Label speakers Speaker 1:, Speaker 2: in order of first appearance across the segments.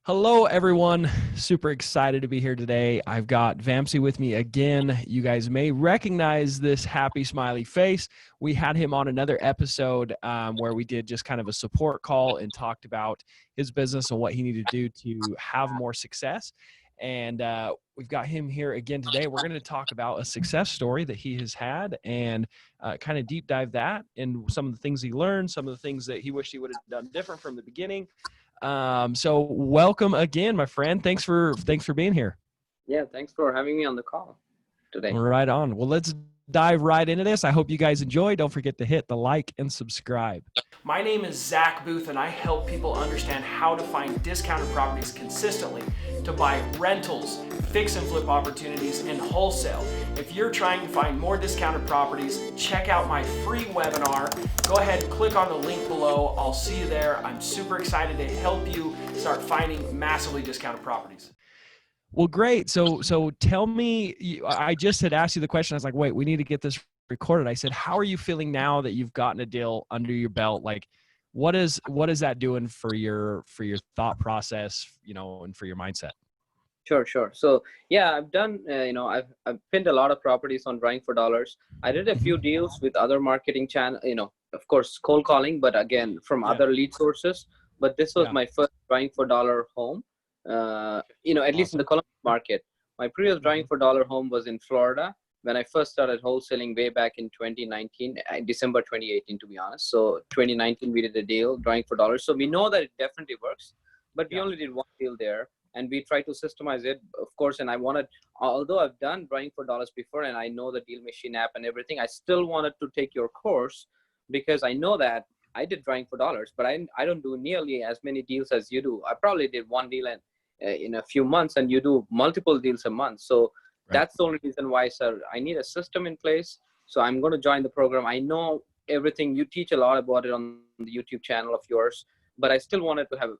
Speaker 1: Hello, everyone. Super excited to be here today. I've got Vamsi with me again. You guys may recognize this happy, smiley face. We had him on another episode where we did just kind of a support call and talked about his business and what he needed to do to have more success. And we've got him here again today. We're going to talk about a success story that he has had and kind of deep dive that and some of the things he learned, some of the things that he wished he would have done different from the beginning. So welcome again, my friend. Thanks for being here.
Speaker 2: Yeah, thanks for having me on the call today.
Speaker 1: Right on. Well, let's dive right into this. I hope you guys enjoy. Don't forget to hit the like and subscribe. My name is Zach Booth, and I help people understand how to find discounted properties consistently to buy rentals, fix and flip opportunities, and wholesale. If you're trying to find more discounted properties, check out my free webinar. Go ahead and click on the link below. I'll see you there. I'm super excited to help you start finding massively discounted properties. Well, great. So tell me, I just had asked you the question. I was like, wait, we need to get this recorded. I said, how are you feeling now that you've gotten a deal under your belt? Like, what is that doing for your thought process, and for your mindset?
Speaker 2: Sure. So yeah, I've done, I've pinned a lot of properties on Drawing for Dollars. I did a few deals with other marketing channel, of course, cold calling, but again, from other lead sources. But this was my first Drawing for Dollar home, at least in the Columbus market. My previous Drawing for Dollar home was in Florida when I first started wholesaling way back in 2019, December 2018, to be honest. So 2019, we did a deal, Drawing for Dollars. So we know that it definitely works, but we only did one deal there. And we try to systemize it, of course. And I wanted, although I've done Drawing for Dollars before and I know the Deal Machine app and everything, I still wanted to take your course because I know that I did Drawing for Dollars, but I don't do nearly as many deals as you do. I probably did one deal in a few months, and you do multiple deals a month. So that's the only reason why, sir, I need a system in place. So I'm going to join the program. I know everything. You teach a lot about it on the YouTube channel of yours. But I still wanted to have,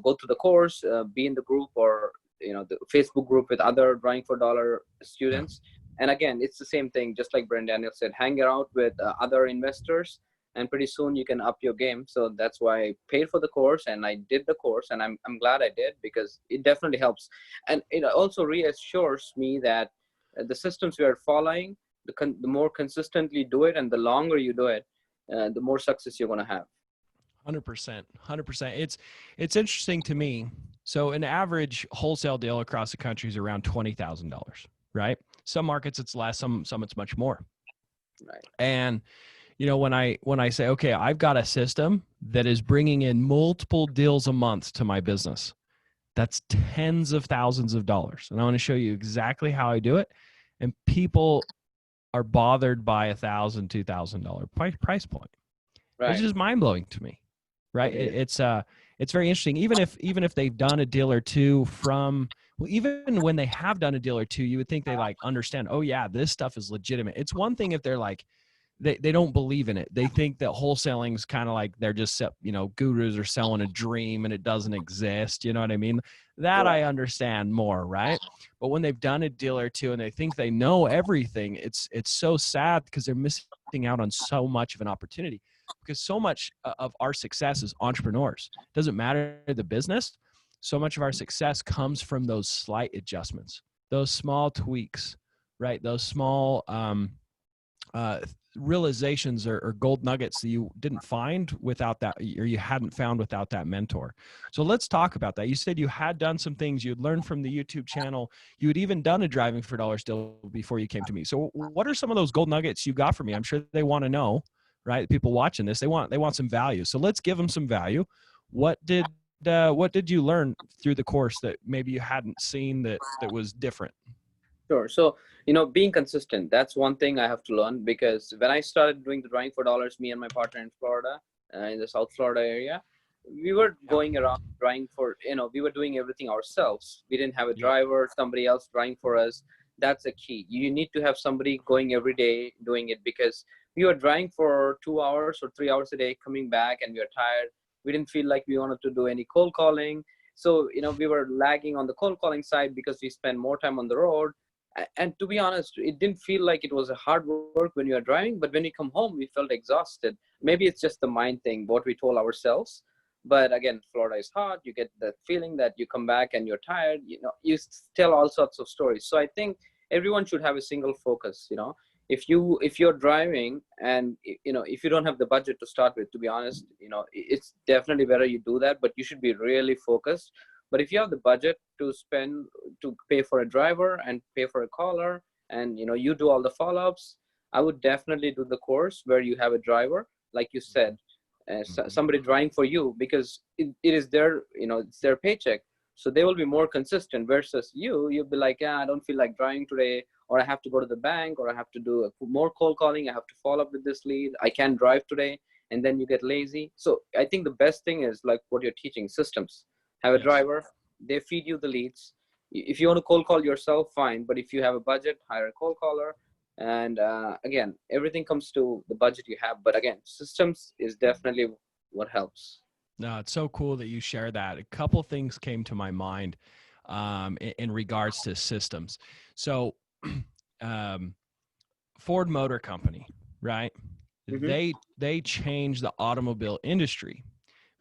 Speaker 2: go through the course, be in the group or, the Facebook group with other Drawing for Dollar students. And again, it's the same thing, just like Brent Daniel said, hang out with other investors and pretty soon you can up your game. So that's why I paid for the course and I did the course, and I'm glad I did because it definitely helps. And it also reassures me that the systems we are following, the more consistently do it and the longer you do it, the more success you're going to have.
Speaker 1: 100%. It's interesting to me. So an average wholesale deal across the country is around $20,000, right? Some markets it's less, some it's much more.
Speaker 2: Right.
Speaker 1: And when I say, okay, I've got a system that is bringing in multiple deals a month to my business, that's tens of thousands of dollars. And I want to show you exactly how I do it. And people are bothered by $1,000, $2,000 price point. Right. It's just mind blowing to me. Right. It's very interesting. Even if they've done a deal or two even when they have done a deal or two, you would think they understand, oh yeah, this stuff is legitimate. It's one thing if they're they don't believe in it. They think that wholesaling is kind of like they're just, gurus are selling a dream and it doesn't exist. You know what I mean? That I understand more. Right. But when they've done a deal or two and they think they know everything, it's so sad because they're missing out on so much of an opportunity. Because so much of our success as entrepreneurs, doesn't matter the business, so much of our success comes from those slight adjustments, those small tweaks, right? Those small realizations or gold nuggets that you didn't find without that, or you hadn't found without that mentor. So let's talk about that. You said you had done some things you'd learned from the YouTube channel. You had even done a Driving for Dollars deal before you came to me. So what are some of those gold nuggets you got from me? I'm sure they want to know. Right? People watching this, they want some value. So let's give them some value. What did you learn through the course that maybe you hadn't seen that was different?
Speaker 2: Sure. So, being consistent, that's one thing I have to learn, because when I started doing the Drawing for Dollars, me and my partner in Florida, in the South Florida area, we were going around drawing for, we were doing everything ourselves. We didn't have a driver, somebody else drawing for us. That's the key. You need to have somebody going every day doing it, because we were drawing for 2 hours or 3 hours a day, coming back, and we were tired. We didn't feel like we wanted to do any cold calling. So, we were lagging on the cold calling side because we spent more time on the road. And to be honest, it didn't feel like it was a hard work when you were driving, but when we come home, we felt exhausted. Maybe it's just the mind thing, what we told ourselves. But again, Florida is hot. You get the feeling that you come back and you're tired. You tell all sorts of stories. So I think everyone should have a single focus. If you're driving and if you don't have the budget to start with, to be honest, it's definitely better you do that, but you should be really focused. But if you have the budget to spend, to pay for a driver and pay for a caller, and you do all the follow-ups, I would definitely do the course where you have a driver, like you said,
Speaker 1: Mhm.
Speaker 2: somebody driving for you, because it is their, it's their paycheck. So they will be more consistent versus you'll be like, yeah, I don't feel like driving today, or I have to go to the bank, or I have to do more cold calling, I have to follow up with this lead, I can't drive today. And then you get lazy. So I think the best thing is like what you're teaching: systems. Have a
Speaker 1: Yes.
Speaker 2: driver, they feed you the leads. If you want to cold call yourself, fine, but if you have a budget, hire a cold caller. And again, everything comes to the budget you have, but again, systems is definitely what helps.
Speaker 1: No, it's so cool that you share that. A couple things came to my mind in regards to systems. So, um, Ford Motor Company, right?
Speaker 2: Hmm.
Speaker 1: They changed the automobile industry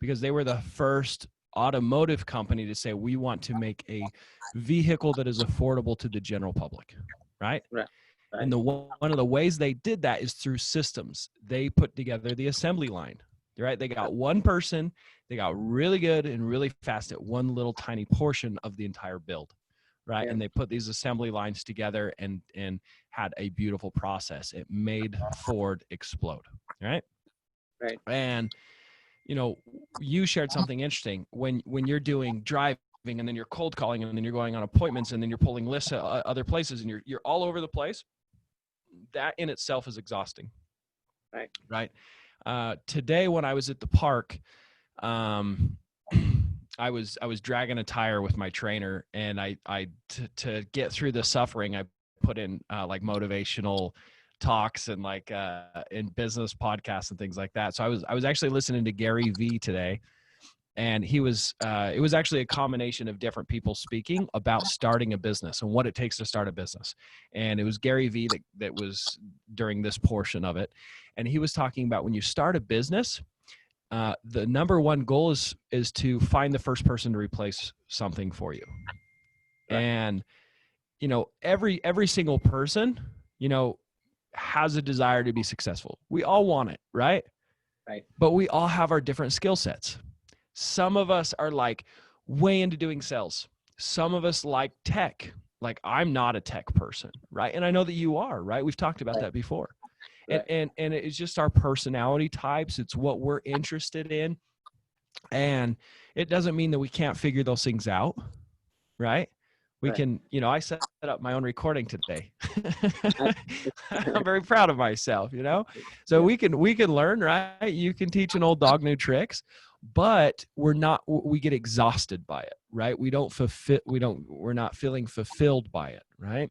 Speaker 1: because they were the first automotive company to say we want to make a vehicle that is affordable to the general public, right?
Speaker 2: Right.
Speaker 1: And
Speaker 2: Right.
Speaker 1: one of the ways they did that is through systems. They put together the assembly line, right? They got one person, they got really good and really fast at one little tiny portion of the entire build, right?
Speaker 2: Yeah.
Speaker 1: And they put these assembly lines together and had a beautiful process. It made Ford explode, right?
Speaker 2: Right.
Speaker 1: And you know, you shared something interesting when you're doing driving and then you're cold calling and then you're going on appointments and then you're pulling lists at other places and you're all over the place. That in itself is exhausting,
Speaker 2: Right.
Speaker 1: right? Today when I was at the park, um, I was dragging a tire with my trainer, and to get through the suffering, I put in like motivational talks and like in business podcasts and things like that. So I was actually listening to Gary V today, and he was it was actually a combination of different people speaking about starting a business and what it takes to start a business. And it was Gary V that was during this portion of it, and he was talking about when you start a business, the number one goal is to find the first person to replace something for you.
Speaker 2: Right.
Speaker 1: And every single person you know has a desire to be successful. We all want it, right?
Speaker 2: Right.
Speaker 1: But we all have our different skill sets. Some of us are like way into doing sales. Some of us like tech. Like I'm not a tech person, right? And I know that you are, right? We've talked about
Speaker 2: Right.
Speaker 1: that before. And
Speaker 2: Right.
Speaker 1: and and it's just our personality types. It's what we're interested in. And it doesn't mean that we can't figure those things out, right? We
Speaker 2: Right.
Speaker 1: can, I set up my own recording today.
Speaker 2: I-
Speaker 1: I'm very proud of myself, So
Speaker 2: yeah.
Speaker 1: we can learn, right? You can teach an old dog new tricks, but we get exhausted by it, right? We're not feeling fulfilled by it, right?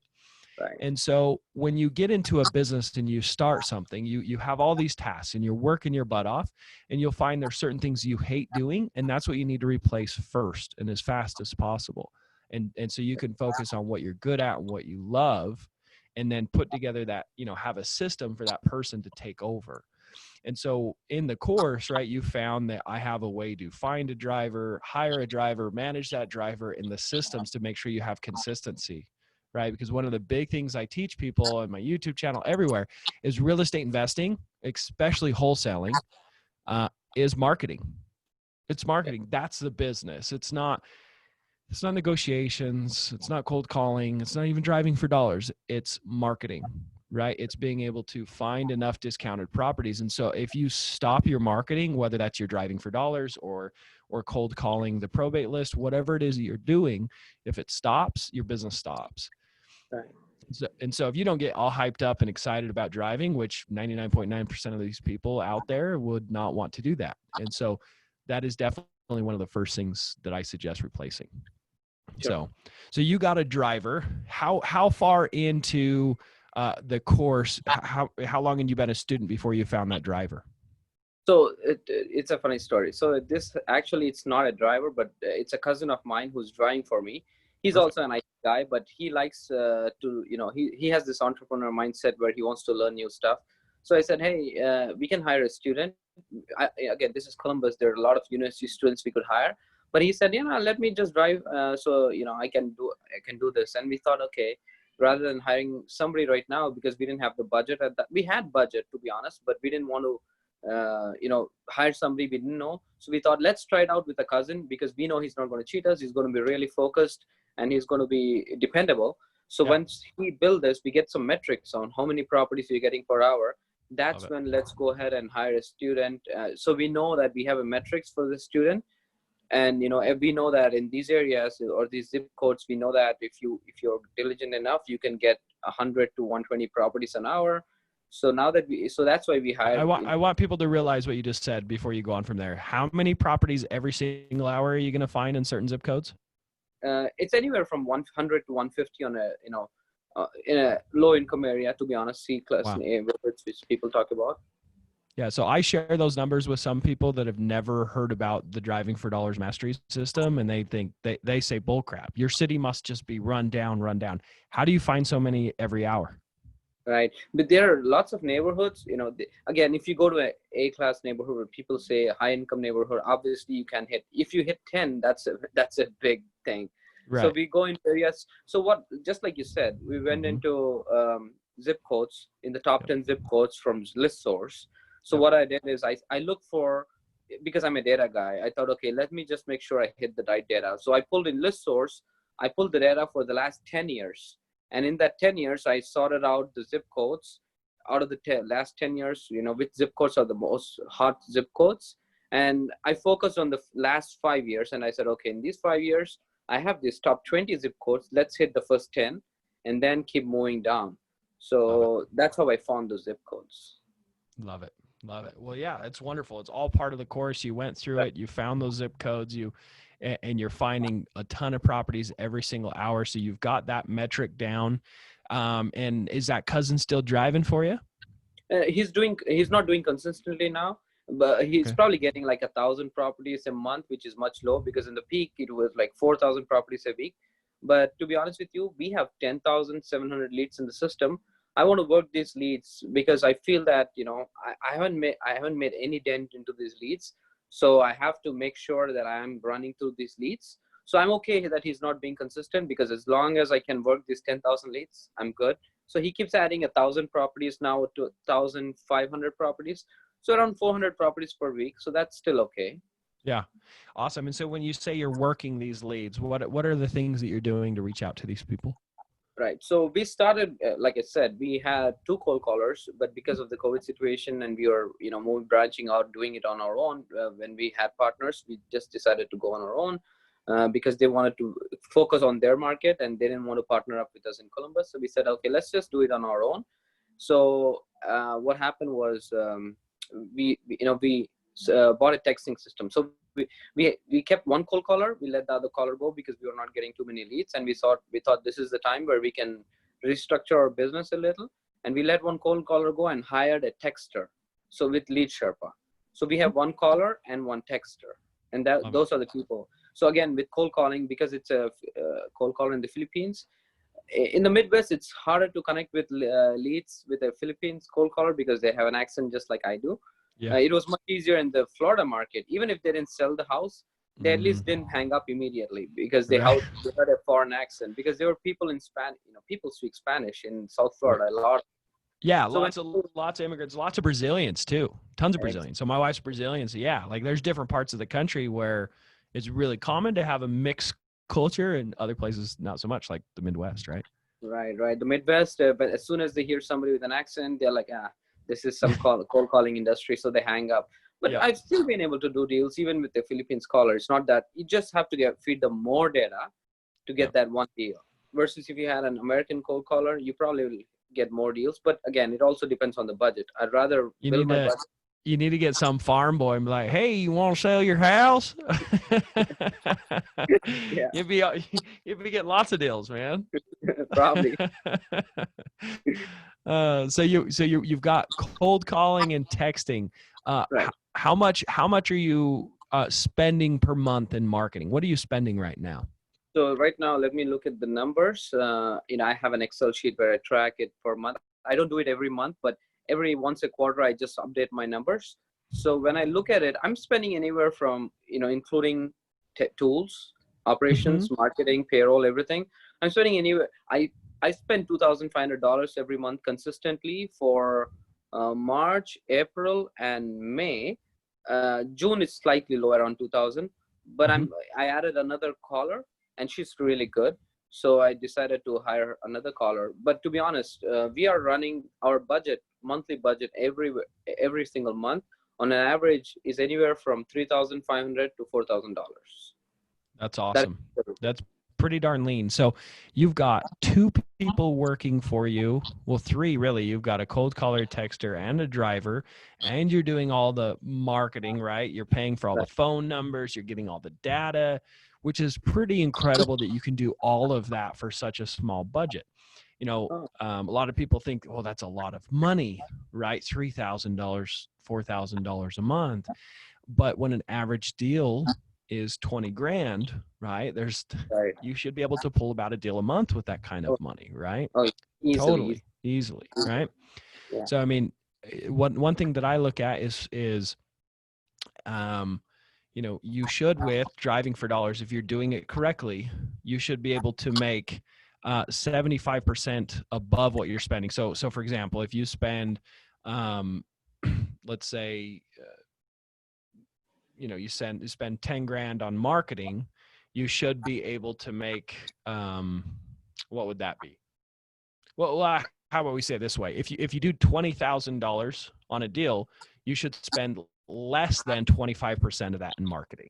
Speaker 2: Right.
Speaker 1: And so when you get into a business and you start something, you have all these tasks and you're working your butt off, and you'll find there's certain things you hate doing, and that's what you need to replace first and as fast as possible. And so you can focus on what you're good at and what you love, and then put together that, have a system for that person to take over. And so in the course, right, you found that I have a way to find a driver, hire a driver, manage that driver, in the systems to make sure you have consistency, right? Because one of the big things I teach people on my YouTube channel, everywhere, is real estate investing, especially wholesaling, is marketing. It's
Speaker 2: Yeah.
Speaker 1: marketing. That's the business. It's not negotiations. It's not cold calling. It's not even driving for dollars. It's marketing, right? It's being able to find enough discounted properties. And so if you stop your marketing, whether that's your driving for dollars or cold calling the probate list, whatever it is that you're doing, if it stops, your business stops.
Speaker 2: Right.
Speaker 1: And so if you don't get all hyped up and excited about driving, which 99.9% of these people out there would not want to do that. And so that is definitely one of the first things that I suggest replacing.
Speaker 2: Sure.
Speaker 1: So you got a driver. How far into the course? How long had you been a student before you found that driver?
Speaker 2: So it's a funny story. So this actually, it's not a driver, but it's a cousin of mine who's driving for me. He's
Speaker 1: Perfect.
Speaker 2: also an IT guy, but he likes he has this entrepreneur mindset where he wants to learn new stuff. So I said, hey, we can hire a student. again, this is Columbus. There are a lot of university students we could hire, but he said, let me just drive. So I can do this. And we thought, okay, rather than hiring somebody right now, because we didn't have the budget at that. We had budget, to be honest, but we didn't want to hire somebody we didn't know. So we thought, let's try it out with a cousin, because we know he's not going to cheat us. He's going to be really focused, and he's going to be dependable. So
Speaker 1: Yeah.
Speaker 2: once we build this, we get some metrics on how many properties we're getting per hour.
Speaker 1: Love
Speaker 2: That's
Speaker 1: it.
Speaker 2: when let's go ahead and hire a student. So we know that we have a metrics for the student, and if we know that in these areas or these zip codes, we know that if you're diligent enough, you can get 100 to 120 properties an hour. So now that so that's why we
Speaker 1: I
Speaker 2: hire.
Speaker 1: want I want people to realize what you just said before you go on from there. How many properties every single hour are you going to find in certain zip codes?
Speaker 2: It's anywhere from 100 to 150 on a in a low income area, to be honest, C class
Speaker 1: Wow.
Speaker 2: neighborhoods, which people talk about.
Speaker 1: Yeah, so I share those numbers with some people that have never heard about the driving for dollars mastery system, and they think they say bull crap. Your city must just be run down, run down. How do you find so many every hour?
Speaker 2: Right, but there are lots of neighborhoods, again, if you go to a class neighborhood where people say a high income neighborhood, obviously you can hit, if you hit 10, that's a big thing. So
Speaker 1: Right.
Speaker 2: we go into areas, so what, just like you said, we went
Speaker 1: Mm-hmm.
Speaker 2: into zip codes, in the top
Speaker 1: Yep.
Speaker 2: 10 zip codes from list source. So
Speaker 1: Yep.
Speaker 2: what I did is I look for, because I'm a data guy, I thought, okay, let me just make sure I hit the right data. So I pulled in list source, I pulled the data for the last 10 years. And in that 10 years, I sorted out the zip codes out of the last 10 years, which zip codes are the most hot zip codes. And I focused on the last 5 years. And I said, okay, in these 5 years, I have these top 20 zip codes. Let's hit the first 10 and then keep moving down.
Speaker 1: Love it.
Speaker 2: So that's how I found the zip codes.
Speaker 1: Love it. Love it. Well, yeah, it's wonderful. It's all part of the course. You went through it. You found those zip codes. And you're finding a ton of properties every single hour. So you've got that metric down. And is that cousin still driving for you?
Speaker 2: He's not doing consistently now, but he's
Speaker 1: Okay.
Speaker 2: probably getting like 1,000 properties a month, which is much low, because in the peak it was like 4,000 properties a week. But to be honest with you, we have 10,700 leads in the system. I want to work these leads because I feel that I haven't made any dent into these leads, so I have to make sure that I am running through these leads. So I'm okay that he's not being consistent, because as long as I can work these 10,000 leads, I'm good. So he keeps adding 1,000 properties now to 1,500 properties. So around 400 properties per week. So that's still okay.
Speaker 1: Yeah. Awesome. And so when you say you're working these leads, what are the things that you're doing to reach out to these people?
Speaker 2: Right. So we started, like I said, we had two cold callers, but because of the COVID situation, and we were, moving, branching out, doing it on our own. When we had partners, we just decided to go on our own, because they wanted to focus on their market and they didn't want to partner up with us in Columbus. So we said, okay, let's just do it on our own. So what happened was, we bought a texting system. So we kept one cold caller. We let the other caller go because we were not getting too many leads, and we thought this is the time where we can restructure our business a little. And we let one cold caller go and hired a texter. So with lead Sherpa. So we have one caller and one texter, and those are the people. So again, with cold calling, because it's a cold caller in the Philippines. In the Midwest, it's harder to connect with leads with a Philippines cold caller because they have an accent just like I do.
Speaker 1: Yeah.
Speaker 2: It was much easier in the Florida market. Even if they didn't sell the house, they at least
Speaker 1: Mhm.
Speaker 2: didn't hang up immediately, because they
Speaker 1: Right.
Speaker 2: had a foreign accent, because there were people in Spanish, people speak Spanish in South Florida a lot.
Speaker 1: Yeah,
Speaker 2: So when
Speaker 1: lots of immigrants, lots of Brazilians too. Tons of
Speaker 2: ex-
Speaker 1: Brazilians. So my wife's Brazilian. So yeah, like there's different parts of the country where it's really common to have a mixed culture, and other places not so much, like the Midwest, right?
Speaker 2: right, the Midwest, but as soon as they hear somebody with an accent, they're like, this is some cold calling industry, so they hang up. But
Speaker 1: Yeah.
Speaker 2: I've still been able to do deals even with the Philippines caller. It's not that you just have to feed them more data to get
Speaker 1: Yep.
Speaker 2: that one deal. Versus if you had an American cold caller, you probably will get more deals. But again, it also depends on the budget. I'd rather
Speaker 1: You
Speaker 2: build
Speaker 1: need
Speaker 2: my
Speaker 1: to
Speaker 2: budget.
Speaker 1: you need to get some farm boy and be like, "Hey, you want to sell your house?"
Speaker 2: Yeah,
Speaker 1: you'd be you'd be getting lots of deals, man.
Speaker 2: probably.
Speaker 1: You've got cold calling and texting.
Speaker 2: Right.
Speaker 1: How much are you spending per month in marketing? What are you spending right now?
Speaker 2: So right now, let me look at the numbers. I have an Excel sheet where I track it per month. I don't do it every month, but every once a quarter, I just update my numbers. So when I look at it, I'm spending anywhere from, including tools,
Speaker 1: Mm-hmm.
Speaker 2: operations, marketing, payroll, everything. I'm spending anywhere. I spend $2,500 every month consistently for March, April, and May. June is slightly low, around 2,000. But
Speaker 1: Mm-hmm.
Speaker 2: I added another caller, and she's really good. So I decided to hire another caller. But to be honest, we are running our budget, monthly budget, every single month on an average is anywhere from 3,500 to $4,000.
Speaker 1: That's
Speaker 2: That
Speaker 1: awesome.
Speaker 2: is
Speaker 1: That's pretty darn lean. So you've got two people working for you. Well, three really. You've got a cold caller, texter, and a driver, and you're doing all the marketing, right? You're paying for all the
Speaker 2: right.
Speaker 1: phone numbers, you're getting all the data, which is pretty incredible that you can do all of that for such a small budget.
Speaker 2: Oh,
Speaker 1: A lot of people think, oh, that's a lot of money, right? $3,000, $4,000 a month. But when an average deal is 20 grand, right?
Speaker 2: right.
Speaker 1: You should be able to pull about a deal a month with that kind
Speaker 2: Oh,
Speaker 1: of money, right?
Speaker 2: oh, easily.
Speaker 1: Easily, right?
Speaker 2: Yeah.
Speaker 1: So I mean, one thing that I look at is um, you should, with driving for dollars, if you're doing it correctly, you should be able to make 75% above what you're spending. So for example, if you spend, um, let's say, you spend 10 grand on marketing, you should be able to make, what would that be? Well, how about we say it this way? If you do $20,000 on a deal, you should spend less than 25% of that in marketing,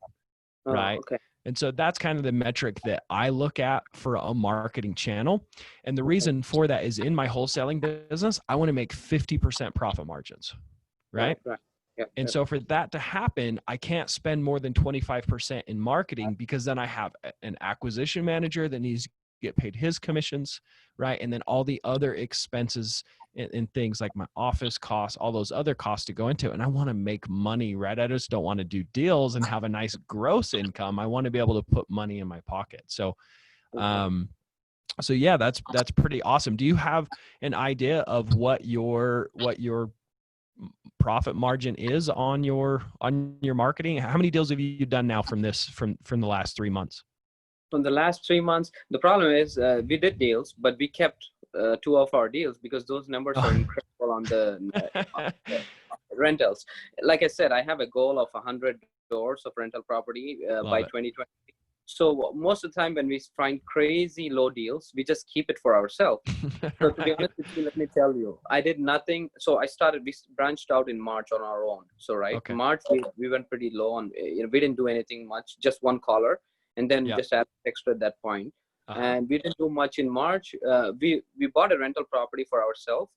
Speaker 2: Oh,
Speaker 1: right?
Speaker 2: okay.
Speaker 1: And so that's kind of the metric that I look at for a marketing channel. And the
Speaker 2: Okay.
Speaker 1: reason for that is in my wholesaling business, I want to make 50% profit margins, right?
Speaker 2: Right. Right. Yep.
Speaker 1: And
Speaker 2: Yep.
Speaker 1: so for that to happen, I can't spend more than 25% in marketing, because then I have an acquisition manager that needs to get paid his commissions, right? And then all the other expenses and things like my office costs, all those other costs to go into it. And I want to make money, right? I just don't want to do deals and have a nice gross income. I want to be able to put money in my pocket. So,
Speaker 2: Okay.
Speaker 1: um, so yeah, that's pretty awesome. Do you have an idea of what your profit margin is on your marketing? How many deals have you done now from the last 3 months?
Speaker 2: From the last 3 months, the problem is we did deals, but we kept two of our deals because those numbers are
Speaker 1: Oh.
Speaker 2: incredible on the rentals. Like I said, I have a goal of 100 doors of rental property
Speaker 1: Love
Speaker 2: by
Speaker 1: it.
Speaker 2: 2020. So most of the time when we find crazy low deals, we just keep it for ourselves. So to be
Speaker 1: Right.
Speaker 2: honest with you, let me tell you, I did nothing. So we branched out in March on our own. So right,
Speaker 1: Okay.
Speaker 2: March we went pretty low on, we didn't do anything much, just one caller, and then
Speaker 1: Yep.
Speaker 2: just add extra at that point.
Speaker 1: Uh-huh.
Speaker 2: And we didn't do much in March. We bought a rental property for ourselves.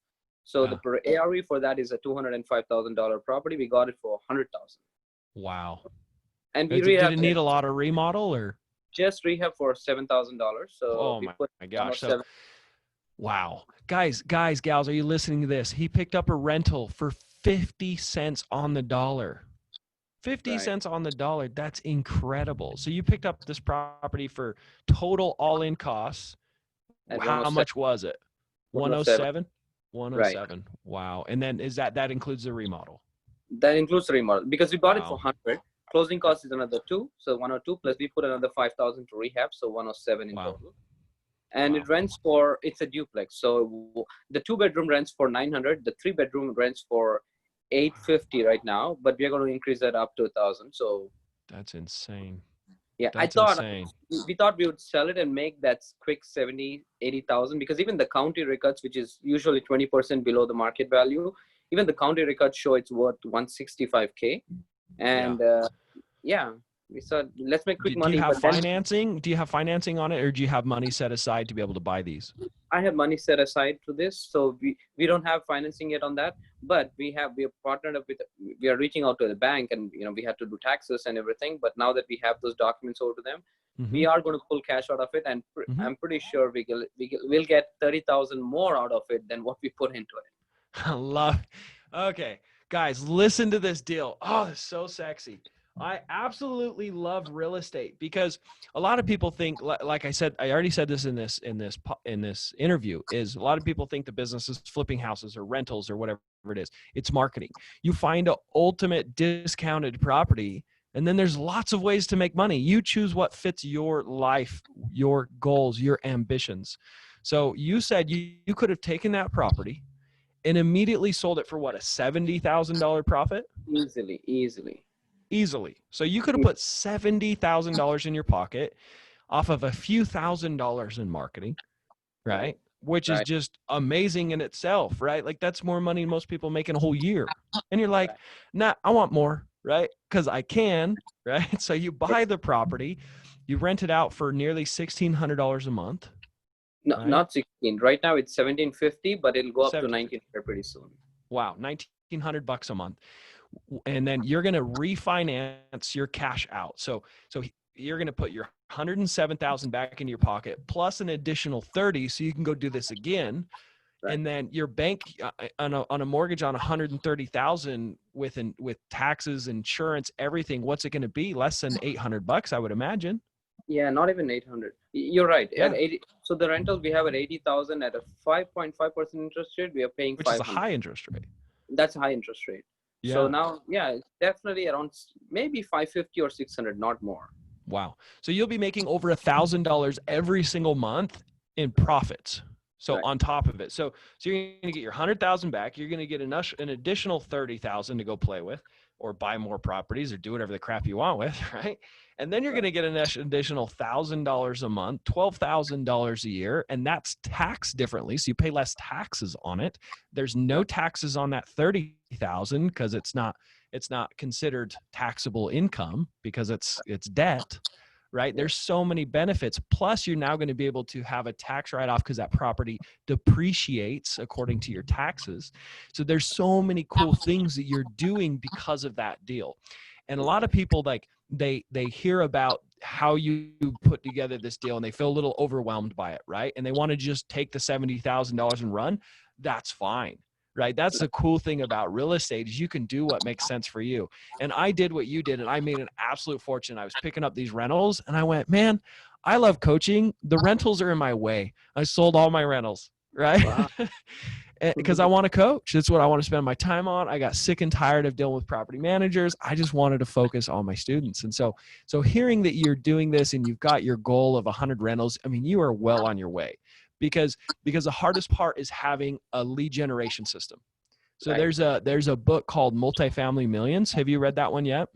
Speaker 2: So the
Speaker 1: Yeah.
Speaker 2: ARV for that is a $205,000 property. We got it for 100,000,
Speaker 1: Wow.
Speaker 2: and we
Speaker 1: Did
Speaker 2: rehab
Speaker 1: it need a lot of remodel or?
Speaker 2: just rehab for $7,000. So
Speaker 1: Oh
Speaker 2: we
Speaker 1: my,
Speaker 2: put
Speaker 1: my gosh. So
Speaker 2: 107.
Speaker 1: wow. Guys, gals, are you listening to this? He picked up a rental for 50 cents on the dollar. 50
Speaker 2: Right
Speaker 1: cents on the dollar. That's incredible. So you picked up this property for total all-in costs.
Speaker 2: at
Speaker 1: How
Speaker 2: 107.
Speaker 1: much was it?
Speaker 2: 107.
Speaker 1: 107?
Speaker 2: Right.
Speaker 1: 107. Wow. And then that includes the remodel.
Speaker 2: That includes the remodel because we bought it for
Speaker 1: Wow.
Speaker 2: 100. Closing cost is another two, so 102 plus we put another 5,000 to rehab, so 107 in
Speaker 1: Wow.
Speaker 2: total. And
Speaker 1: Wow.
Speaker 2: it rents it's a duplex, so the 2 bedroom rents for 900, the 3 bedroom rents for 850 right now, but we are going to increase that up to 1,000. So
Speaker 1: That's insane.
Speaker 2: yeah,
Speaker 1: That's insane.
Speaker 2: we thought we would sell it and make that quick 70, 80,000, because even the county records, which is usually 20% below the market value, even the county records show it's worth 165K.
Speaker 1: Yeah.
Speaker 2: And yeah, we said let's make quick
Speaker 1: Do you
Speaker 2: money,
Speaker 1: have
Speaker 2: but then
Speaker 1: financing? Do you have financing on it, or do you have money set aside to be able to buy these?
Speaker 2: I have money set aside to this, so we don't have financing yet on that, but we are partnered up with, we are reaching out to the bank, and we have to do taxes and everything, but now that we have those documents over to them,
Speaker 1: Mm-hmm.
Speaker 2: we are going to pull cash out of it, and
Speaker 1: Mm-hmm.
Speaker 2: I'm pretty sure we'll get 30,000 more out of it than what we put into it.
Speaker 1: I love. Okay, guys, listen to this deal. Oh, it's so sexy. I absolutely love real estate because a lot of people think, like I said, I already said this in this interview, is a lot of people think the business is flipping houses or rentals or whatever it is. It's marketing. You find an ultimate discounted property, and then there's lots of ways to make money. You choose what fits your life, your goals, your ambitions. So you said you could have taken that property and immediately sold it for what, a $70,000 profit?
Speaker 2: Easily.
Speaker 1: Easily. So you could have put $70,000 in your pocket off of a few $1,000s in marketing,
Speaker 2: Right.
Speaker 1: right? Which is
Speaker 2: Right.
Speaker 1: just amazing in itself, right? Like that's more money than most people make in a whole year. And you're like,
Speaker 2: Right.
Speaker 1: nah, I want more, right? Because I can, right? So you buy the property, you rent it out for nearly $1,600 a month,
Speaker 2: No,
Speaker 1: right?
Speaker 2: not 16. Right now it's 1750, but it'll go up to
Speaker 1: 1750.
Speaker 2: 1900 pretty soon.
Speaker 1: Wow, $1,900 a month. And then you're going to refinance your cash out. So you're going to put your 107,000 back into your pocket plus an additional 30 so you can go do this again.
Speaker 2: Right.
Speaker 1: And then your bank on a mortgage on 130,000 with taxes, insurance, everything, what's it going to be? Less than $800, I would imagine.
Speaker 2: Yeah, not even 800. You're right. At
Speaker 1: Yeah,
Speaker 2: 80, so the rentals we have at 80,000 at a 5.5% interest rate, we are paying
Speaker 1: which is a
Speaker 2: 500.
Speaker 1: high interest rate.
Speaker 2: That's a high interest rate. So
Speaker 1: Yeah.
Speaker 2: now, yeah, it's definitely around maybe 550 or 600, not more.
Speaker 1: Wow. So you'll be making over $1,000 every single month in profits. So
Speaker 2: Right.
Speaker 1: on top of it, so you're going to get your 100,000 back. You're going to get an additional 30,000 to go play with, or buy more properties, or do whatever the crap you want with, right? And then you're going
Speaker 2: Right.
Speaker 1: to get an additional $1,000 a month, $12,000 a year, and that's taxed differently. So you pay less taxes on it. There's no
Speaker 2: Right.
Speaker 1: taxes on that 30,000 because it's not considered taxable income because it's debt, right?
Speaker 2: Yeah.
Speaker 1: There's so many benefits. Plus, you're now going to be able to have a tax write-off because that property depreciates according to your taxes. So there's so many cool things that you're doing because of that deal. And a lot of people, like, they hear about how you put together this deal and they feel a little overwhelmed by it, right? And they want to just take the $70,000 and run. That's fine, right? That's the cool thing about real estate is you can do what makes sense for you. And I did what you did, and I made an absolute fortune. I was picking up these rentals, and I went, man, I love coaching. The rentals are in my way. I sold all my rentals, right?
Speaker 2: Wow.
Speaker 1: Because I want to coach. That's what I want to spend my time on. I got sick and tired of dealing with property managers. I just wanted to focus on my students. And so hearing that you're doing this and you've got your goal of 100 rentals, I mean, you are well on your way because the hardest part is having a lead generation system. So
Speaker 2: Right.
Speaker 1: there's a book called Multifamily Millions. Have you read that one yet?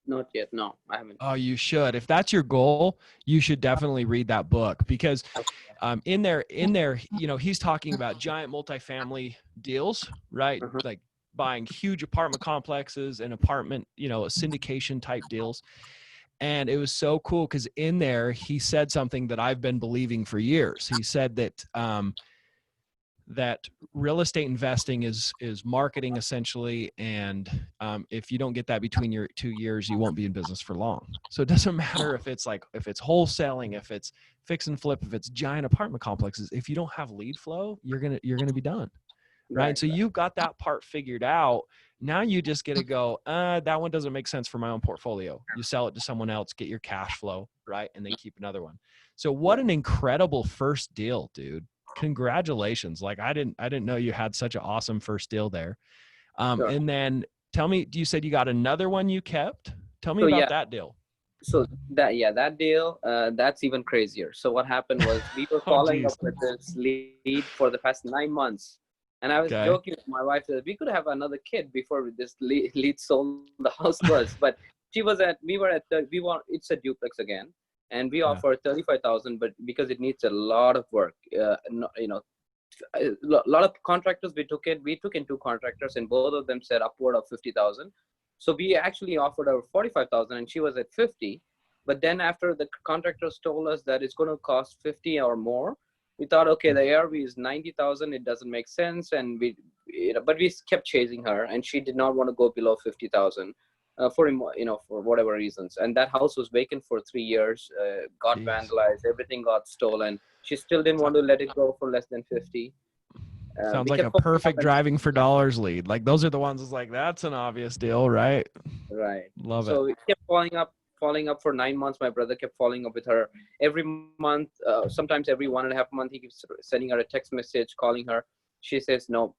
Speaker 2: Not yet. No, I haven't.
Speaker 1: Oh, you should. If that's your goal, you should definitely read that book because in there, he's talking about giant multifamily deals, right?
Speaker 2: Uh-huh.
Speaker 1: Like buying huge apartment complexes and apartment, syndication type deals. And it was so cool because in there, he said something that I've been believing for years. He said that real estate investing is marketing essentially, and if you don't get that between your 2 years, you won't be in business for long. So it doesn't matter if it's wholesaling, if it's fix and flip, if it's giant apartment complexes. If you don't have lead flow, you're gonna be done, right?
Speaker 2: Right.
Speaker 1: So
Speaker 2: Right.
Speaker 1: you've got that part figured out. Now you just get to go, that one doesn't make sense for my own portfolio. You sell it to someone else, get your cash flow, right, and then keep another one. So what
Speaker 2: Yeah.
Speaker 1: an incredible first deal, dude. Congratulations. Like I didn't know you had such an awesome first deal there.
Speaker 2: Sure.
Speaker 1: And then tell me, you said you got another one you kept? Tell me
Speaker 2: So
Speaker 1: about
Speaker 2: yeah.
Speaker 1: that deal.
Speaker 2: So that deal, that's even crazier. So what happened was we were
Speaker 1: Oh,
Speaker 2: following up
Speaker 1: geez.
Speaker 2: with this lead for the past 9 months, and I was
Speaker 1: Okay.
Speaker 2: joking with my wife that we could have another kid before this lead sold the house to us. But we were at it's a duplex again, and we
Speaker 1: Yeah.
Speaker 2: offered 35,000, but because it needs a lot of work, a lot of contractors we took in two contractors, and both of them said upward of 50,000. So we actually offered her 45,000 and she was at 50. But then after the contractors told us that it's going to cost 50 or more, we thought, okay, the ARV is 90,000. It doesn't make sense. And but we kept chasing her, and she did not want to go below 50,000 for whatever reasons. And that house was vacant for 3 years, got
Speaker 1: Jeez.
Speaker 2: vandalized, everything got stolen. She still didn't want to let it go for less than 50.
Speaker 1: Sounds
Speaker 2: We
Speaker 1: like a
Speaker 2: kept following up
Speaker 1: perfect
Speaker 2: and
Speaker 1: driving for dollars lead. Like those are the ones that's like, that's an obvious deal, right?
Speaker 2: right.
Speaker 1: Love it.
Speaker 2: So we kept following up for 9 months. My brother kept following up with her every month. Sometimes every 1.5 months, he keeps sending her a text message, calling her. She says no,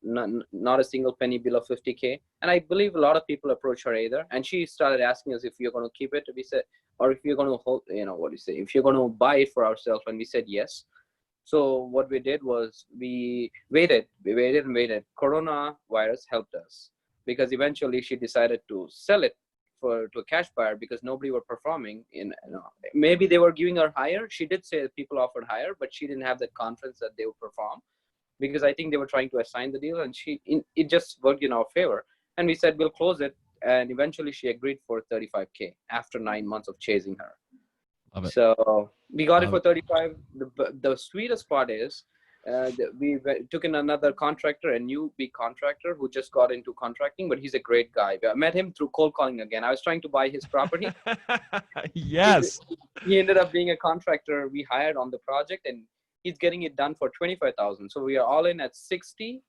Speaker 2: not a single penny below 50K. And I believe a lot of people approach her either. And she started asking us if you're going to keep it. We said, or if you're going to hold, what do you say? If you're going to buy it for ourselves, and we said yes. So what we did was we waited and waited. Coronavirus helped us because eventually she decided to sell it to a cash buyer because nobody were performing maybe they were giving her higher. She did say that people offered higher, but she didn't have that confidence that they would perform because I think they were trying to assign the deal, and it just worked in our favor. And we said we'll close it, and eventually she agreed for 35K after 9 months of chasing her.
Speaker 1: Love it.
Speaker 2: So we got it
Speaker 1: Love
Speaker 2: for
Speaker 1: it.
Speaker 2: 35. The sweetest part is took in another contractor, a new big contractor who just got into contracting, but he's a great guy. I met him through cold calling again. I was trying to buy his property. He,
Speaker 1: Yes.
Speaker 2: he ended up being a contractor we hired on the project, and he's getting it done for 25,000. So we are all in at 60.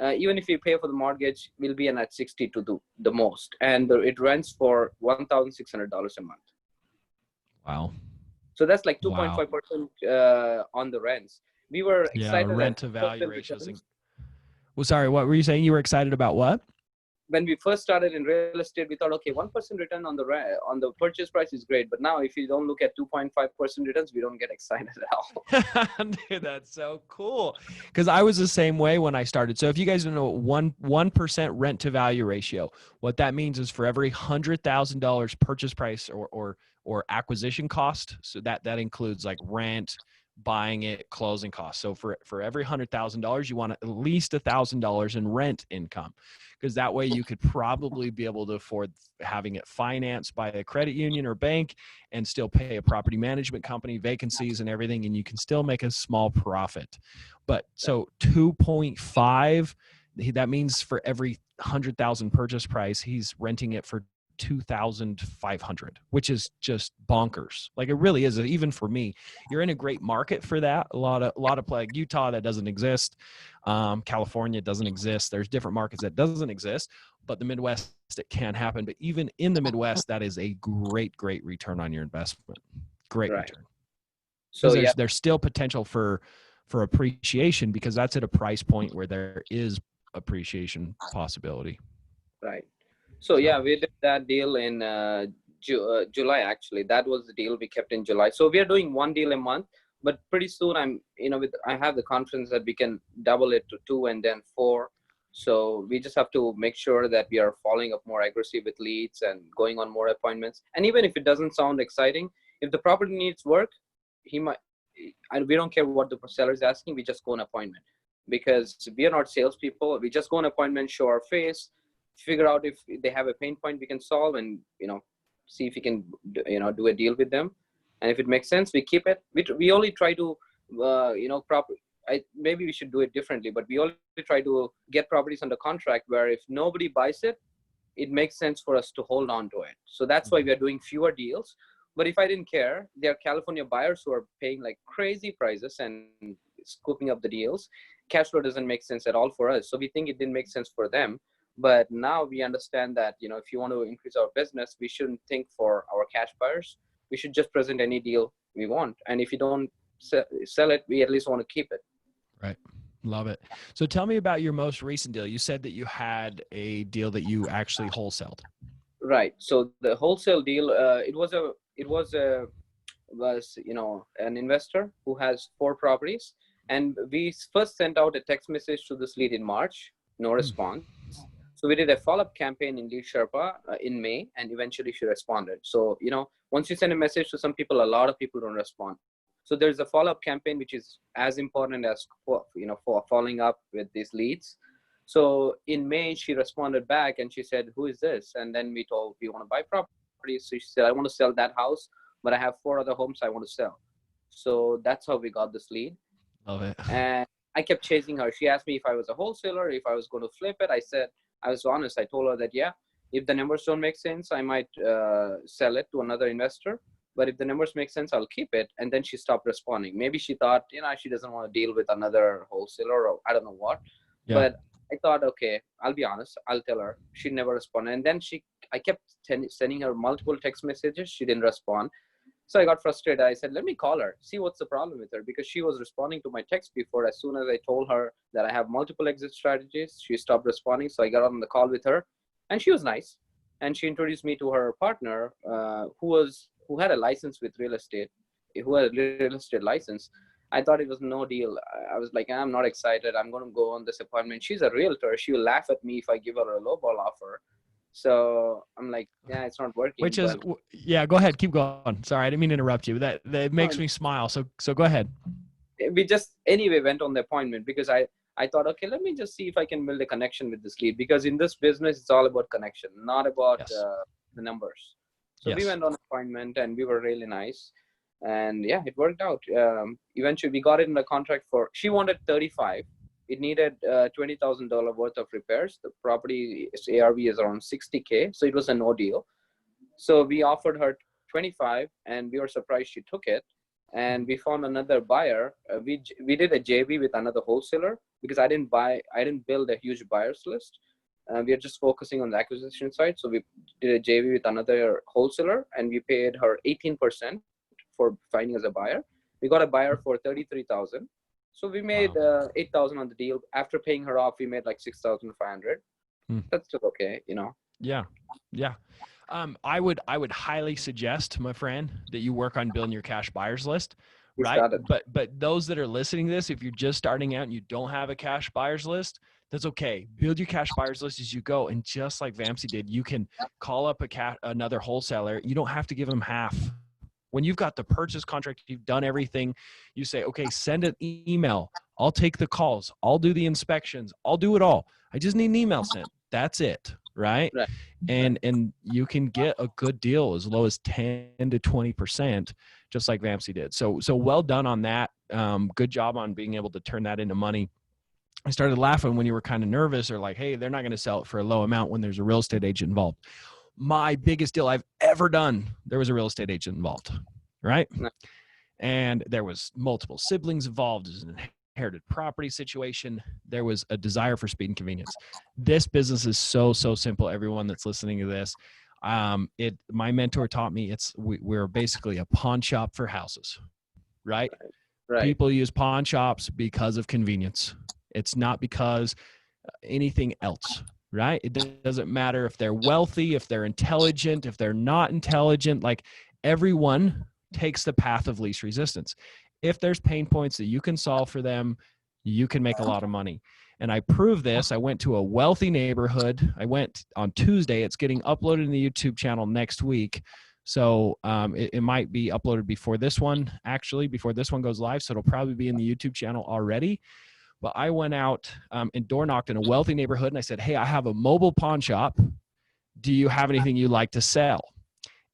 Speaker 2: Even if we pay for the mortgage, we'll be in at 60 to do the most, and it rents for $1,600 a month.
Speaker 1: Wow.
Speaker 2: So that's like
Speaker 1: Wow.
Speaker 2: 2.5% on the rents. We were
Speaker 1: Yeah.
Speaker 2: excited at
Speaker 1: Rent to value ratios.
Speaker 2: returns.
Speaker 1: Well, sorry, what were you saying? You were excited about what?
Speaker 2: When we first started in real estate, we thought, okay, 1% return on the purchase price is great. But now if you don't look at 2.5% returns, we don't get excited at all.
Speaker 1: Dude, that's so cool. Because I was the same way when I started. So if you guys don't know, 1% rent to value ratio, what that means is for every $100,000 purchase price or acquisition cost. So that includes like rent, buying it, closing costs. So for every $100,000, you want at least $1,000 in rent income, because that way you could probably be able to afford having it financed by a credit union or bank and still pay a property management company, vacancies and everything, and you can still make a small profit. But so 2.5, that means for every 100,000 purchase price, he's renting it for 2,500, which is just bonkers. Like it really is. Even for me, you're in a great market for that. A lot of like Utah, that doesn't exist. California doesn't exist. There's different markets that doesn't exist, but the Midwest, it can happen. But even in the Midwest, that is a great return on your investment. Great
Speaker 2: Right.
Speaker 1: return.
Speaker 2: So
Speaker 1: Because
Speaker 2: yeah,
Speaker 1: there's still potential for appreciation, because that's at a price point where there is appreciation possibility.
Speaker 2: right. So yeah, we did that deal in July. Actually, that was the deal we kept in July. So we are doing one deal a month, but pretty soon I have the confidence that we can double it to 2 and then 4. So we just have to make sure that we are following up more aggressive with leads and going on more appointments. And even if it doesn't sound exciting, if the property needs work, he might. And we don't care what the seller is asking. We just go on appointment because we are not salespeople. We just go on appointment, show our face, figure out if they have a pain point we can solve, and see if we can do a deal with them. And if it makes sense, we keep it. We only try to maybe we should do it differently, but we only try to get properties under contract where if nobody buys it, it makes sense for us to hold on to it. So that's why we are doing fewer deals. But if I didn't care, there are California buyers who are paying like crazy prices and scooping up the deals. Cash flow doesn't make sense at all for us. So we think it didn't make sense for them. But now we understand that, if you want to increase our business, we shouldn't think for our cash buyers. We should just present any deal we want. And if you don't sell it, we at least want to keep it.
Speaker 1: Right. Love it. So tell me about your most recent deal. You said that you had a deal that you actually wholesaled.
Speaker 2: Right. So the wholesale deal, it was an investor who has 4 properties, and we first sent out a text message to this lead in March, no response. So we did a follow-up campaign in Lead Sherpa in May, and eventually she responded. So once you send a message to some people, a lot of people don't respond. So there's a follow-up campaign which is as important as for following up with these leads. So in May, she responded back and she said, "Who is this?" And then we told, "We want to buy property." So she said, "I want to sell that house, but I have 4 other homes I want to sell." So that's how we got this lead.
Speaker 1: Love it.
Speaker 2: And I kept chasing her. She asked me if I was a wholesaler, if I was going to flip it. I said, I was honest. I told her that, yeah, if the numbers don't make sense, I might sell it to another investor. but if the numbers make sense, I'll keep it. And then she stopped responding. Maybe she thought, she doesn't want to deal with another wholesaler, or I don't know what.
Speaker 1: Yeah.
Speaker 2: But I thought, okay, I'll be honest. I'll tell her. She never responded. And then I kept sending her multiple text messages. She didn't respond. So I got frustrated. I said, let me call her, see what's the problem with her, because she was responding to my text before. As soon as I told her that I have multiple exit strategies, she stopped responding. So I got on the call with her, and she was nice. And she introduced me to her partner, who had a license with real estate, who had a real estate license. I thought it was no deal. I was like, I'm not excited. I'm going to go on this appointment. She's a realtor. She will laugh at me if I give her a lowball offer. So I'm like, yeah, it's not working.
Speaker 1: Which is, yeah, go ahead. Keep going. Sorry, I didn't mean to interrupt you. That makes me smile. So go ahead.
Speaker 2: We just anyway went on the appointment because I thought, okay, let me just see if I can build a connection with this lead, because in this business, it's all about connection, not about the numbers. So we went on an appointment, and we were really nice. And yeah, it worked out. Eventually, we got it in the contract she wanted 35. It needed $20,000 worth of repairs. The property ARV is around 60K. So it was a no deal. So we offered her 25, and we were surprised she took it. And we found another buyer. We did a JV with another wholesaler, because I didn't build a huge buyers list. We are just focusing on the acquisition side. So we did a JV with another wholesaler, and we paid her 18% for finding us a buyer. We got a buyer for 33,000. So we made 8,000 on the deal. After paying her off, we made like 6,500. That's still okay,
Speaker 1: Yeah. I would highly suggest, my friend, that you work on building your cash buyers list, right? But those that are listening to this, if you're just starting out and you don't have a cash buyers list, that's okay. Build your cash buyers list as you go. And just like Vamsi did, you can call up another wholesaler. You don't have to give them half. When you've got the purchase contract, you've done everything, you say, okay, send an email. I'll take the calls. I'll do the inspections. I'll do it all. I just need an email sent. That's it. Right. And you can get a good deal as low as 10 to 20%, just like Vamsi did. So well done on that. Good job on being able to turn that into money. I started laughing when you were kind of nervous, or like, hey, they're not going to sell it for a low amount when there's a real estate agent involved. My biggest deal I've ever done, there was a real estate agent involved, right? And there was multiple siblings involved. It was an inherited property situation. There was a desire for speed and convenience. This business is so simple. Everyone that's listening to this, my mentor taught me we're basically a pawn shop for houses, right? People use pawn shops because of convenience. It's not because anything else. Right? It doesn't matter if they're wealthy, if they're intelligent, if they're not intelligent. Like, everyone takes the path of least resistance. If there's pain points that you can solve for them, you can make a lot of money. And I proved this. I went to a wealthy neighborhood. I went on Tuesday. It's getting uploaded in the YouTube channel next week. So it might be uploaded before this one goes live. So it'll probably be in the YouTube channel already. But I went out and door knocked in a wealthy neighborhood, and I said, hey, I have a mobile pawn shop. Do you have anything you'd like to sell?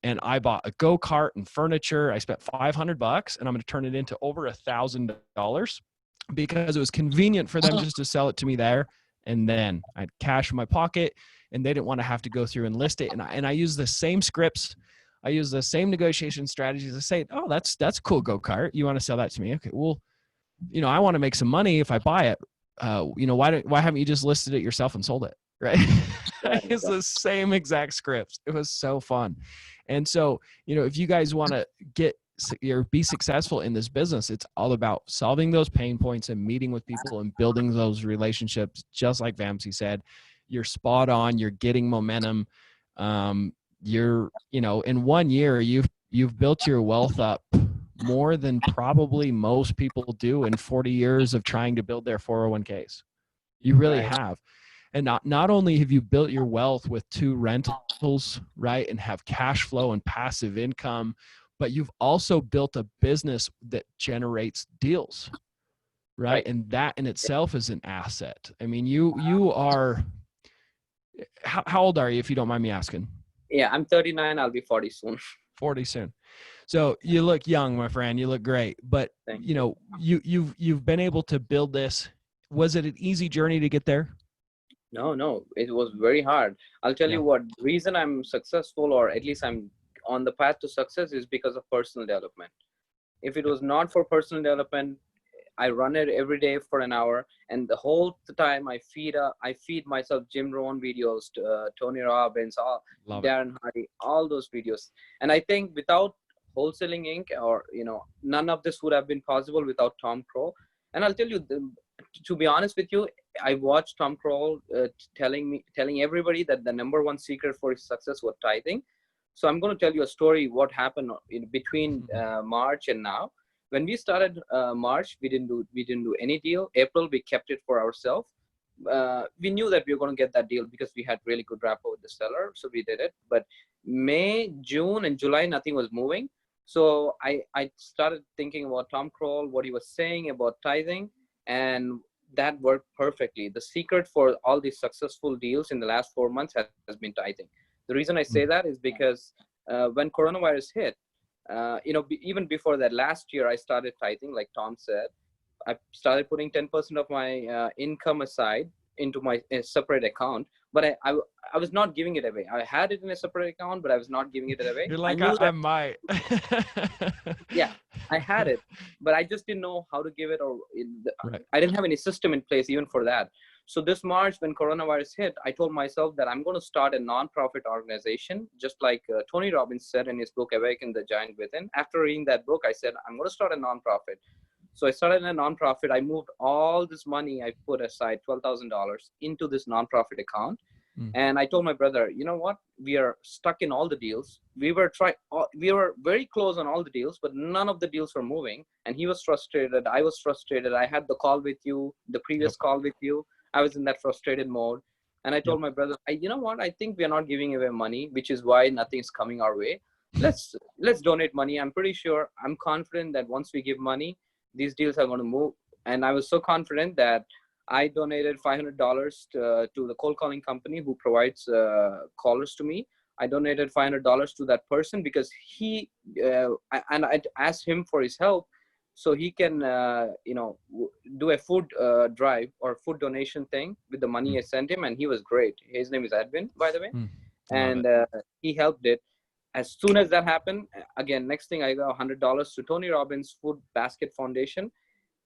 Speaker 1: And I bought a go-kart and furniture. I spent $500, and I'm going to turn it into over $1,000 because it was convenient for them just to sell it to me there. And then I had cash in my pocket, and they didn't want to have to go through and list it. And I used the same scripts. I used the same negotiation strategies to say, oh, that's a cool go-kart. You want to sell that to me? Okay, well, I want to make some money if I buy it. Why haven't you just listed it yourself and sold it? Right. It's the same exact scripts. It was so fun. And so, if you guys want to be successful in this business, it's all about solving those pain points and meeting with people and building those relationships. Just like Vamsi said, you're spot on. You're getting momentum. In 1 year, you've built your wealth up more than probably most people do in 40 years of trying to build their 401ks. You really have. And not only have you built your wealth with 2 rentals, right, and have cash flow and passive income, but you've also built a business that generates deals, right? And that in itself is an asset. I mean, you are, how old are you, if you don't mind me asking?
Speaker 2: Yeah, I'm 39. I'll be 40 soon.
Speaker 1: 40 soon. So you look young, my friend. You look great. But you've been able to build this. Was it an easy journey to get there?
Speaker 2: No, it was very hard. I'll tell you what reason I'm successful, or at least I'm on the path to success is because of personal development. If it was not for personal development, I run it every day for an hour, and the whole time I feed myself Jim Rohn videos, Tony Robbins,
Speaker 1: Love it.
Speaker 2: Darren Hardy, all those videos. And I think without Wholesaling Inc., or none of this would have been possible without Tom Crow. And I'll tell you, to be honest with you, I watched Tom Crow telling everybody that the number one secret for his success was tithing. So I'm going to tell you a story what happened in between March and now. When we started March, we didn't do any deal. April, we kept it for ourselves. We knew that we were going to get that deal because we had really good rapport with the seller, so we did it. But May, June, and July, nothing was moving. So I started thinking about Tom Kroll, what he was saying about tithing, and that worked perfectly. The secret for all these successful deals in the last 4 months has been tithing. The reason I say that is because when coronavirus hit, even before that, last year I started tithing, like Tom said. I started putting 10% of my income aside into my separate account, but I was not giving it away. I had it in a separate account, but I was not giving it away.
Speaker 1: You're
Speaker 2: I
Speaker 1: like,
Speaker 2: knew
Speaker 1: I
Speaker 2: that,
Speaker 1: might.
Speaker 2: yeah, I had it, but I just didn't know how to give it, or
Speaker 1: Right.
Speaker 2: I didn't have any system in place even for that. So this March, when coronavirus hit, I told myself that I'm going to start a nonprofit organization, just like Tony Robbins said in his book, Awaken the Giant Within. After reading that book, I said, I'm going to start a nonprofit. So I started a nonprofit. I moved all this money I put aside, $12,000, into this nonprofit account. And I told my brother, you know what? We are stuck in all the deals. We were very close on all the deals, but none of the deals were moving. And he was frustrated. I was frustrated. I had the call with you, the previous call with you. I was in that frustrated mode. And I told my brother, you know what? I think we are not giving away money, which is why nothing's coming our way. Let's donate money. I'm pretty sure, I'm confident that once we give money, these deals are going to move. And I was so confident that I donated $500 to the cold calling company who provides callers to me. I donated $500 to that person because and I asked him for his help so he can, do a food drive or food donation thing with the money I sent him. And he was great. His name is Edwin, by the way. And he helped it. As soon as that happened, again, next thing I got $100 to Tony Robbins Food Basket Foundation.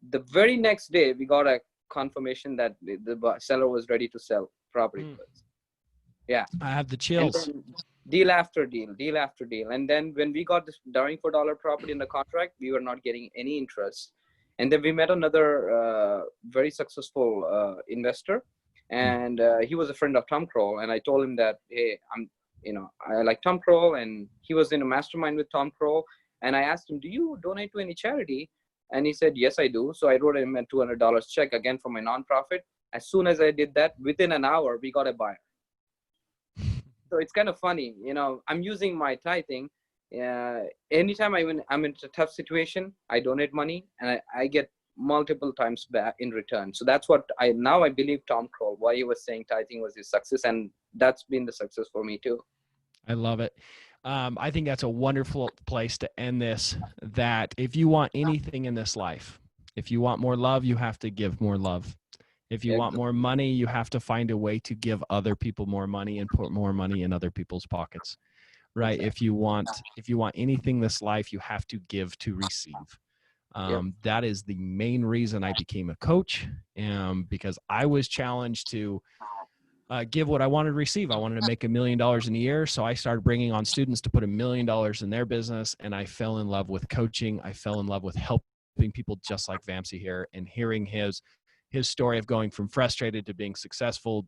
Speaker 2: The very next day, we got a confirmation that the seller was ready to sell property. Yeah.
Speaker 1: I have the chills.
Speaker 2: Deal after deal. And then when we got this dying for dollar property in the contract, we were not getting any interest. And then we met another very successful investor, and he was a friend of Tom Kroll. And I told him that, hey, I like Tom Kroll, and he was in a mastermind with Tom Kroll. And I asked him, do you donate to any charity? And he said, yes, I do. So I wrote him a $200 check again for my nonprofit. As soon as I did that, within an hour, we got a buyer. So it's kind of funny, I'm using my tithing. Anytime I'm in a tough situation, I donate money, and I get multiple times back in return. So that's what I believe Tom Kroll, why he was saying tithing was his success. And that's been the success for me too.
Speaker 1: I love it. I think that's a wonderful place to end this, that if you want anything in this life, if you want more love, you have to give more love. If you want more money, you have to find a way to give other people more money and put more money in other people's pockets, right? Exactly. If you want anything in this life, you have to give to receive. That is the main reason I became a coach, because I was challenged to give what I wanted to receive. I wanted to make $1 million in a year. So I started bringing on students to put $1 million in their business. And I fell in love with coaching. I fell in love with helping people just like Vamsi here, and hearing his story of going from frustrated to being successful,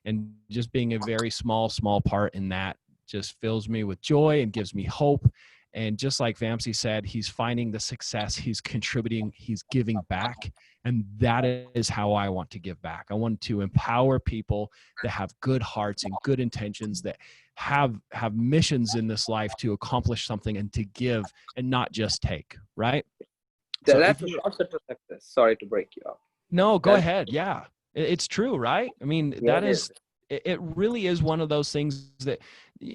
Speaker 1: and just being a very small part in that just fills me with joy and gives me hope. And just like Vamsi said, he's finding the success, he's contributing, he's giving back. And that is how I want to give back. I want to empower people that have good hearts and good intentions, that have missions in this life to accomplish something and to give and not just take, right?
Speaker 2: That's a shortcut to success. Sorry to break you up.
Speaker 1: No, go ahead. Yeah, it's true, right? I mean, it really is one of those things that,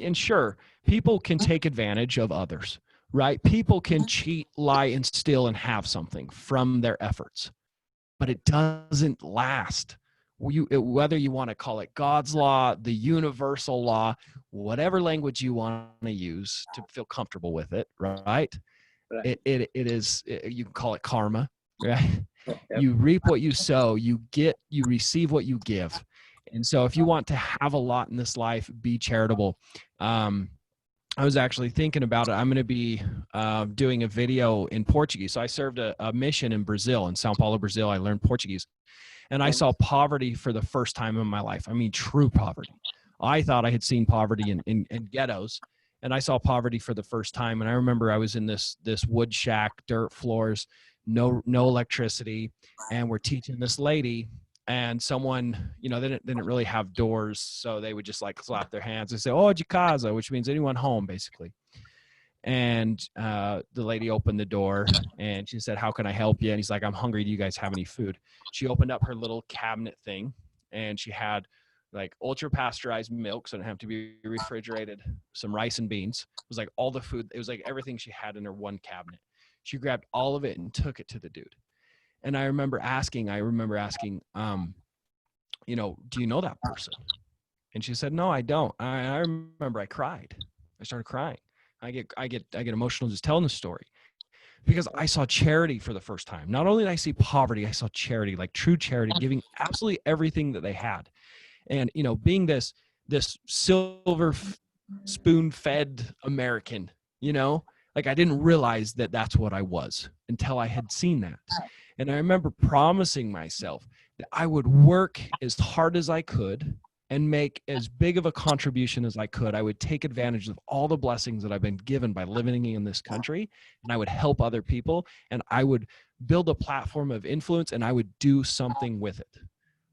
Speaker 1: and sure, people can take advantage of others, right? People can cheat, lie, and steal and have something from their efforts, but it doesn't last. whether you want to call it God's law, the universal law, whatever language you want to use to feel comfortable with it, right?
Speaker 2: Right.
Speaker 1: You can call it karma, right?
Speaker 2: Yep.
Speaker 1: You reap what you sow, you receive what you give. And so if you want to have a lot in this life, be charitable. I was actually thinking about it. I'm going to be doing a video in Portuguese. So I served a mission in Brazil, in Sao Paulo, Brazil. I learned Portuguese. And I saw poverty for the first time in my life. I mean, true poverty. I thought I had seen poverty in ghettos, and I saw poverty for the first time. And I remember I was in this wood shack, dirt floors, no electricity, and we're teaching this lady. And someone, they didn't really have doors, so they would just like slap their hands and say, "Oh, de casa," which means anyone home, basically. And the lady opened the door and she said, "How can I help you?" And he's like, "I'm hungry. Do you guys have any food?" She opened up her little cabinet thing and she had like ultra pasteurized milk, so it didn't have to be refrigerated, some rice and beans. It was like all the food. It was like everything she had in her one cabinet. She grabbed all of it and took it to the dude. And I remember asking, "Do you know that person?" And she said, "No, I don't." I remember I cried. I started crying. I get emotional just telling the story because I saw charity for the first time. Not only did I see poverty, I saw charity, like true charity, giving absolutely everything that they had. And being this silver spoon fed American, like I didn't realize that that's what I was until I had seen that. And I remember promising myself that I would work as hard as I could and make as big of a contribution as I could. I would take advantage of all the blessings that I've been given by living in this country, and I would help other people, and I would build a platform of influence, and I would do something with it.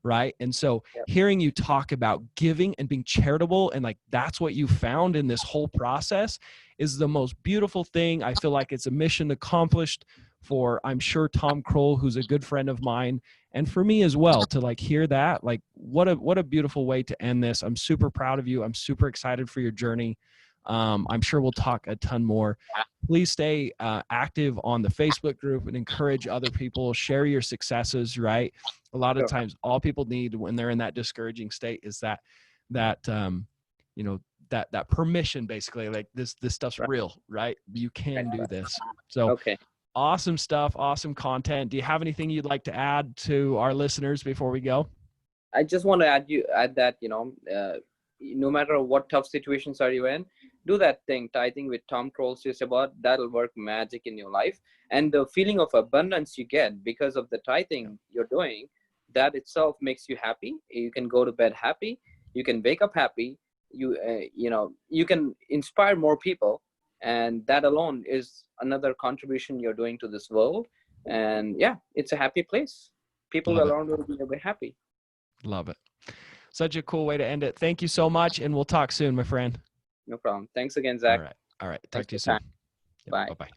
Speaker 1: Right. And so hearing you talk about giving and being charitable, and like that's what you found in this whole process, is the most beautiful thing. I feel like it's a mission accomplished for, I'm sure, Tom Kroll, who's a good friend of mine, and for me as well, to like hear that. Like what a beautiful way to end this. I'm super proud of you. I'm super excited for your journey. I'm sure we'll talk a ton more. Please stay active on the Facebook group and encourage other people. Share your successes, right? A lot of times all people need when they're in that discouraging state is that permission, basically, like this stuff's real, right? You can do this. So awesome stuff, awesome content. Do you have anything you'd like to add to our listeners before we go?
Speaker 2: I just want to add that, no matter what tough situations are you in, do that thing, tithing with Tom Kroll says about, that'll work magic in your life. And the feeling of abundance you get because of the tithing you're doing, that itself makes you happy. You can go to bed happy. You can wake up happy. You can inspire more people. And that alone is another contribution you're doing to this world. And yeah, it's a happy place. People around will be happy.
Speaker 1: Love it. Such a cool way to end it. Thank you so much, and we'll talk soon, my friend.
Speaker 2: No problem. Thanks again, Zach.
Speaker 1: All right. Talk to you soon.
Speaker 2: Bye.
Speaker 1: Bye-bye.